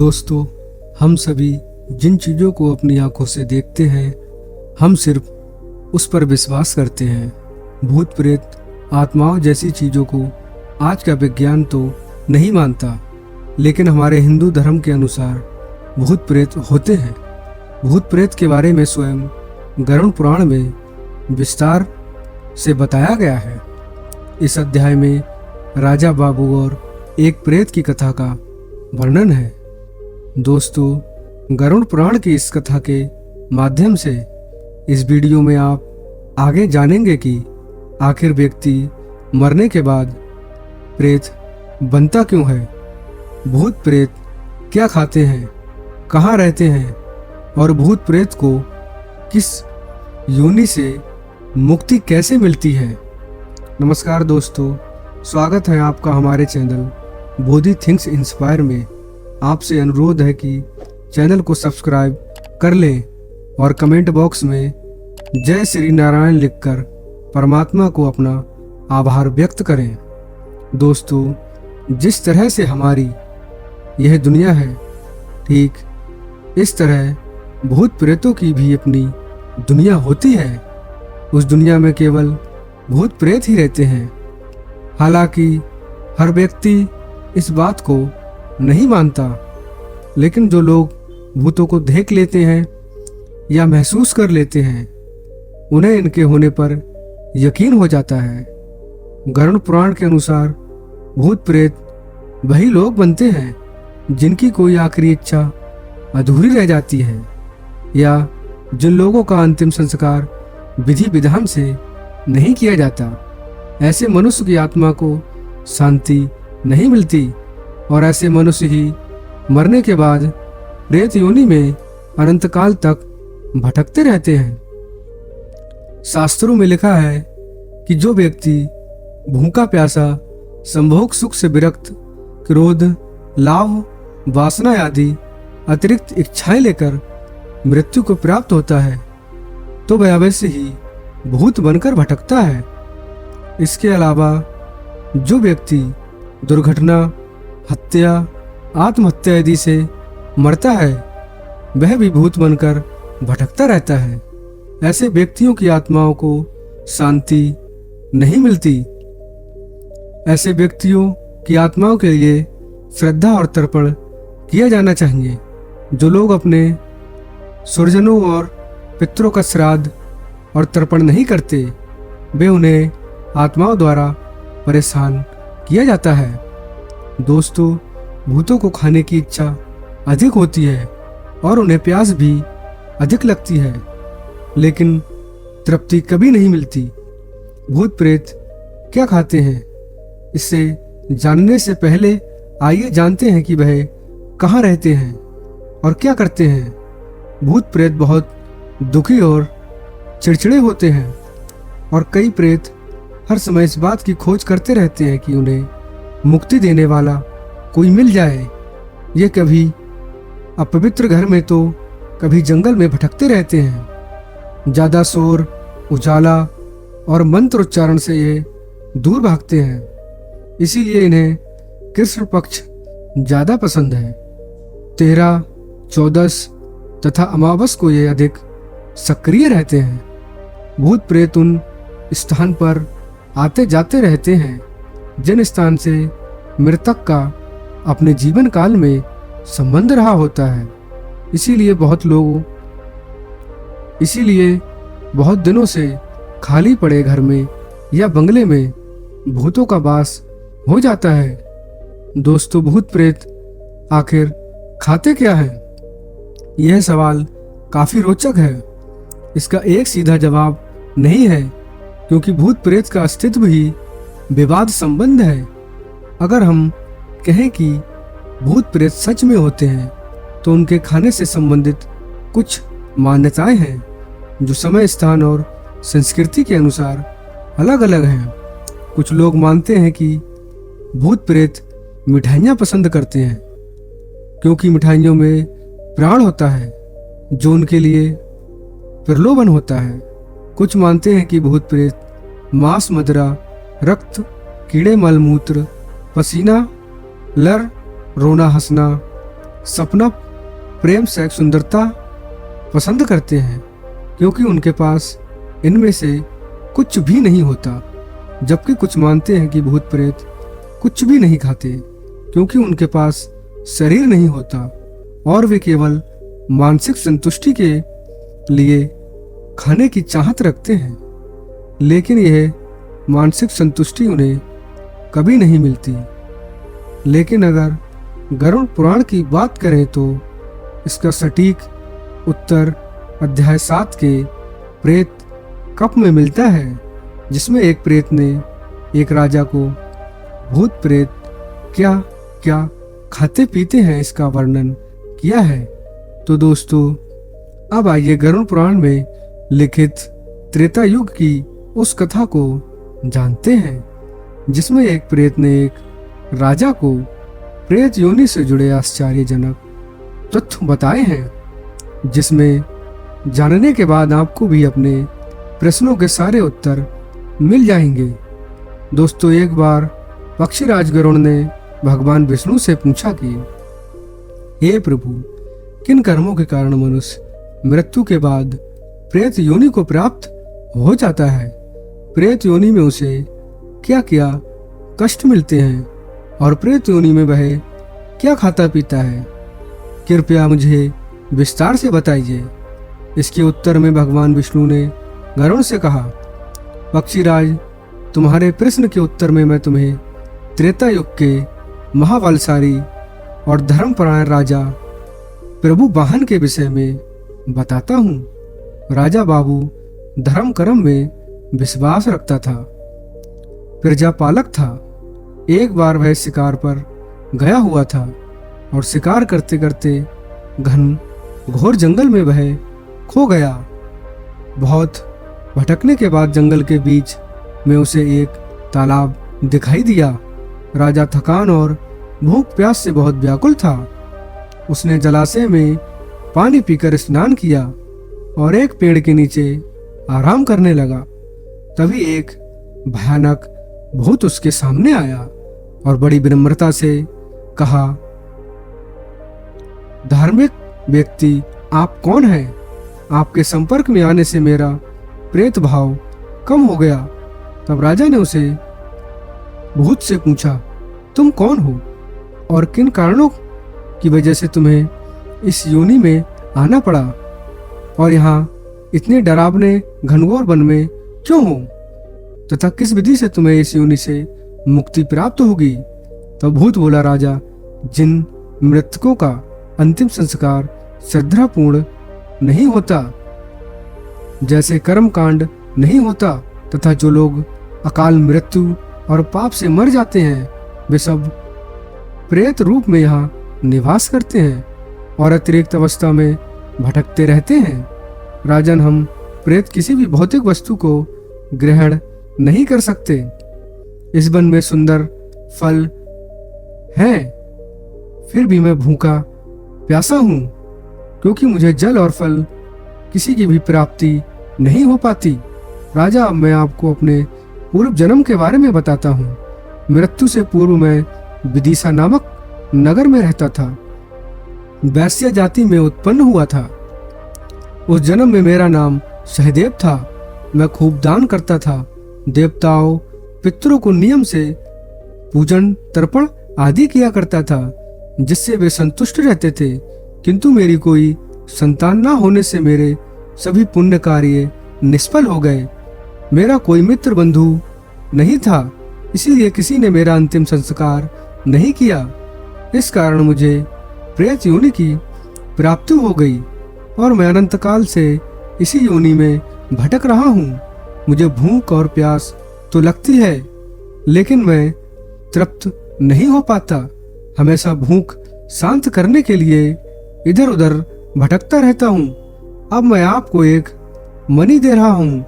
दोस्तों, हम सभी जिन चीज़ों को अपनी आंखों से देखते हैं, हम सिर्फ उस पर विश्वास करते हैं। भूत प्रेत, आत्माओं जैसी चीज़ों को आज का विज्ञान तो नहीं मानता, लेकिन हमारे हिंदू धर्म के अनुसार भूत प्रेत होते हैं। भूत प्रेत के बारे में स्वयं गरुड़ पुराण में विस्तार से बताया गया है। इस अध्याय में राजा बाबू और एक प्रेत की कथा का वर्णन है। दोस्तों, गरुड़ पुराण की इस कथा के माध्यम से इस वीडियो में आप आगे जानेंगे कि आखिर व्यक्ति मरने के बाद प्रेत बनता क्यों है, भूत प्रेत क्या खाते हैं, कहाँ रहते हैं और भूत प्रेत को किस योनि से मुक्ति कैसे मिलती है। नमस्कार दोस्तों, स्वागत है आपका हमारे चैनल बोधि थिंग्स इंस्पायर में। आपसे अनुरोध है कि चैनल को सब्सक्राइब कर लें और कमेंट बॉक्स में जय श्री नारायण लिखकर परमात्मा को अपना आभार व्यक्त करें। दोस्तों, जिस तरह से हमारी यह दुनिया है, ठीक इस तरह भूत प्रेतों की भी अपनी दुनिया होती है। उस दुनिया में केवल भूत प्रेत ही रहते हैं। हालांकि हर व्यक्ति इस बात को नहीं मानता, लेकिन जो लोग भूतों को देख लेते हैं या महसूस कर लेते हैं, उन्हें इनके होने पर यकीन हो जाता है। गरुड़ पुराण के अनुसार भूत प्रेत वही लोग बनते हैं जिनकी कोई आखिरी इच्छा अधूरी रह जाती है, या जिन लोगों का अंतिम संस्कार विधि विधान से नहीं किया जाता। ऐसे मनुष्य की आत्मा को शांति नहीं मिलती और ऐसे मनुष्य ही मरने के बाद प्रेत योनि में अनंत काल तक भटकते रहते हैं। शास्त्रों में लिखा है कि जो व्यक्ति भूखा प्यासा, संभोग सुख से विरक्त, क्रोध, लाभ, वासना आदि अतिरिक्त इच्छाएं लेकर मृत्यु को प्राप्त होता है, तो वह अवश्य ही भूत बनकर भटकता है। इसके अलावा जो व्यक्ति दुर्घटना, हत्या, आत्महत्या आदि से मरता है, वह भी भूत बनकर भटकता रहता है। ऐसे व्यक्तियों की आत्माओं को शांति नहीं मिलती। ऐसे व्यक्तियों की आत्माओं के लिए श्रद्धा और तर्पण किया जाना चाहिए। जो लोग अपने स्वजनों और पितरों का श्राद्ध और तर्पण नहीं करते, वे उन्हें आत्माओं द्वारा परेशान किया जाता है। दोस्तों, भूतों को खाने की इच्छा अधिक होती है और उन्हें प्यास भी अधिक लगती है, लेकिन तृप्ति कभी नहीं मिलती। भूत प्रेत क्या खाते हैं, इससे जानने से पहले आइए जानते हैं कि वह कहाँ रहते हैं और क्या करते हैं। भूत प्रेत बहुत दुखी और चिड़चिड़े होते हैं और कई प्रेत हर समय इस बात की खोज करते रहते हैं कि उन्हें मुक्ति देने वाला कोई मिल जाए। ये कभी अपवित्र घर में तो कभी जंगल में भटकते रहते हैं। ज्यादा शोर, उजाला और मंत्र उच्चारण से ये दूर भागते हैं, इसीलिए इन्हें कृष्ण पक्ष ज्यादा पसंद है। 13, 14 तथा अमावस को ये अधिक सक्रिय रहते हैं। भूत प्रेत उन स्थान पर आते जाते रहते हैं जिन स्थान से मृतक का अपने जीवन काल में संबंध रहा होता है। इसीलिए बहुत दिनों से खाली पड़े घर में या बंगले में भूतों का वास हो जाता है। दोस्तों, भूत प्रेत आखिर खाते क्या है? यह सवाल काफी रोचक है। इसका एक सीधा जवाब नहीं है, क्योंकि भूत प्रेत का अस्तित्व ही विवाद संबंध है। अगर हम कहें कि भूत प्रेत सच में होते हैं, तो उनके खाने से संबंधित कुछ मान्यताएं हैं जो समय, स्थान और संस्कृति के अनुसार अलग अलग हैं। कुछ लोग मानते हैं कि भूत प्रेत मिठाइयाँ पसंद करते हैं, क्योंकि मिठाइयों में प्राण होता है जो उनके लिए प्रलोभन होता है। कुछ मानते हैं कि भूत प्रेत मांस, मदिरा, रक्त, कीड़े, मलमूत्र, पसीना, लर, रोना, हंसना, सपना, प्रेम, सेक्स, सुंदरता पसंद करते हैं क्योंकि उनके पास इनमें से कुछ भी नहीं होता, जबकि कुछ मानते हैं कि भूत प्रेत कुछ भी नहीं खाते क्योंकि उनके पास शरीर नहीं होता और वे केवल मानसिक संतुष्टि के लिए खाने की चाहत रखते हैं। लेकिन यह मानसिक संतुष्टि उन्हें कभी नहीं मिलती। लेकिन अगर गरुड़ पुराण की बात करें तो इसका सटीक उत्तर अध्याय 7 के प्रेत कप में मिलता है, जिसमें एक प्रेत ने एक राजा को भूत प्रेत क्या क्या खाते पीते हैं इसका वर्णन किया है। तो दोस्तों, अब आइए गरुड़ पुराण में लिखित त्रेता युग की उस कथा को जानते हैं, जिसमें एक प्रेत ने एक राजा को प्रेत योनि से जुड़े आश्चर्यजनक तथ्य बताए हैं, जिसमें जानने के बाद आपको भी अपने प्रश्नों के सारे उत्तर मिल जाएंगे। दोस्तों, एक बार पक्षीराज गरुड़ ने भगवान विष्णु से पूछा कि हे प्रभु, किन कर्मों के कारण मनुष्य मृत्यु के बाद प्रेत योनि को प्राप्त हो जाता है? प्रेत योनि में उसे क्या क्या कष्ट मिलते हैं और प्रेत योनि में वह क्या खाता पीता है? कृपया मुझे विस्तार से बताइए। इसके उत्तर में भगवान विष्णु ने गरुड़ से कहा, पक्षीराज, तुम्हारे प्रश्न के उत्तर में मैं तुम्हें त्रेता युग के महाबलशाली और धर्मपरायण राजा प्रभु वाहन के विषय में बताता हूँ। राजा बाबू धर्म कर्म में विश्वास रखता था, प्रजापालक था। एक बार वह शिकार पर गया हुआ था और शिकार करते करते घन घोर जंगल में वह खो गया। बहुत भटकने के बाद जंगल के बीच में उसे एक तालाब दिखाई दिया। राजा थकान और भूख प्यास से बहुत व्याकुल था। उसने जलाशय में पानी पीकर स्नान किया और एक पेड़ के नीचे आराम करने लगा। तभी एक भयानक भूत उसके सामने आया और बड़ी विनम्रता से कहा, धार्मिक व्यक्ति, आप कौन हैं? आपके संपर्क में आने से मेरा प्रेत भाव कम हो गया। तब राजा ने उसे भूत से पूछा, तुम कौन हो और किन कारणों की वजह से तुम्हें इस योनि में आना पड़ा और यहाँ इतने डरावने घनघोर वन में क्यों हो, तथा किस विधि से तुम्हें इस योनि से मुक्ति प्राप्त होगी? तब भूत बोला, राजा, जिन मृतकों का अंतिम संस्कार श्रद्धापूर्ण नहीं होता, जैसे कर्म कांड नहीं होता, तथा जो लोग अकाल मृत्यु और पाप से मर जाते हैं, वे सब प्रेत रूप में यहाँ निवास करते हैं और अतिरिक्त अवस्था में भटकते रहते हैं। राजन, हम प्रेत किसी भी भौतिक वस्तु को ग्रहण नहीं कर सकते। इस वन में सुंदर फल हैं, फिर भी मैं भूखा प्यासा हूँ क्योंकि मुझे जल और फल किसी की भी प्राप्ति नहीं हो पाती। राजा, अब मैं आपको अपने पूर्व जन्म के बारे में बताता हूँ। मृत्यु से पूर्व मैं विदिशा नामक नगर में रहता था। वैश्य जाति में उत्पन्न हुआ था। उस जन्म में मेरा नाम सहदेव था। मैं खूब दान करता था। देवताओं पितरों को नियम से पूजन तर्पण आदि किया करता था, जिससे वे संतुष्ट रहते थे। किंतु मेरी कोई संतान ना होने से मेरे सभी पुण्य कार्य निष्फल हो गए। मेरा कोई मित्र बंधु नहीं था, इसीलिए किसी ने मेरा अंतिम संस्कार नहीं किया। इस कारण मुझे प्रेत योनि की प्राप्ति हो गई और मैं अनंत काल से इसी योनि में भटक रहा हूँ। मुझे भूख और प्यास तो लगती है, लेकिन मैं तृप्त नहीं हो पाता। हमेशा भूख शांत करने के लिए इधर उधर भटकता रहता हूँ। अब मैं आपको एक मणि दे रहा हूँ।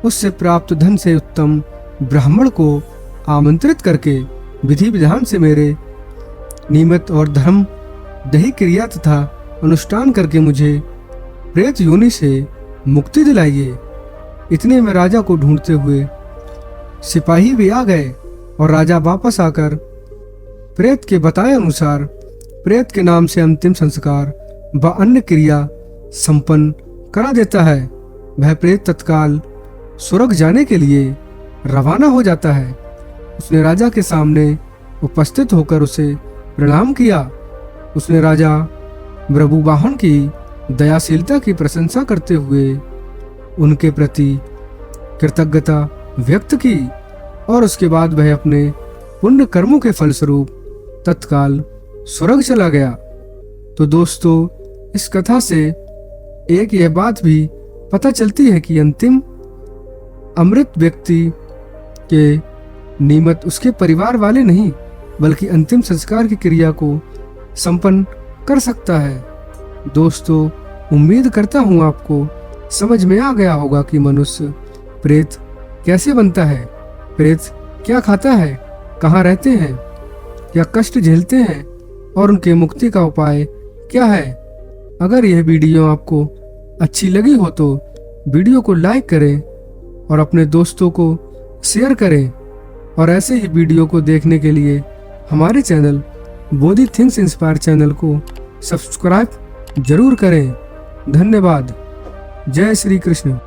उससे प्राप्त धन से उत्तम ब्राह्मण को आमंत्रित करके विधि विधान से मेरे नियमित और धर्म दही क्रिया तथा अनुष्ठान करके मुझे प्रेत योनि से मुक्ति दिलाइए। इतने में राजा को ढूंढते हुए सिपाही भी आ गए और राजा वापस आकर प्रेत के बताए अनुसार प्रेत के नाम से अंतिम संस्कार व अन्य क्रिया संपन्न करा देता है। वह प्रेत तत्काल स्वर्ग जाने के लिए रवाना हो जाता है। उसने राजा के सामने उपस्थित होकर उसे प्रणाम किया। उसने राजा ब्रभुवाहन की दयाशीलता की प्रशंसा करते हुए उनके प्रति कृतज्ञता व्यक्त की और उसके बाद वह अपने पुण्य कर्मों के फलस्वरूप तत्काल स्वर्ग चला गया। तो दोस्तों, इस कथा से एक यह बात भी पता चलती है कि अंतिम अमृत व्यक्ति के निमित्त उसके परिवार वाले नहीं, बल्कि अंतिम संस्कार की क्रिया को संपन्न कर सकता है। दोस्तों, उम्मीद करता हूँ आपको समझ में आ गया होगा कि मनुष्य प्रेत कैसे बनता है, प्रेत क्या खाता है, कहाँ रहते हैं, क्या कष्ट झेलते हैं और उनके मुक्ति का उपाय क्या है। अगर यह वीडियो आपको अच्छी लगी हो तो वीडियो को लाइक करें और अपने दोस्तों को शेयर करें और ऐसे ही वीडियो को देखने के लिए हमारे चैनल बोधि थिंग्स इंस्पायर चैनल को सब्सक्राइब जरूर करें। धन्यवाद। जय श्री कृष्ण।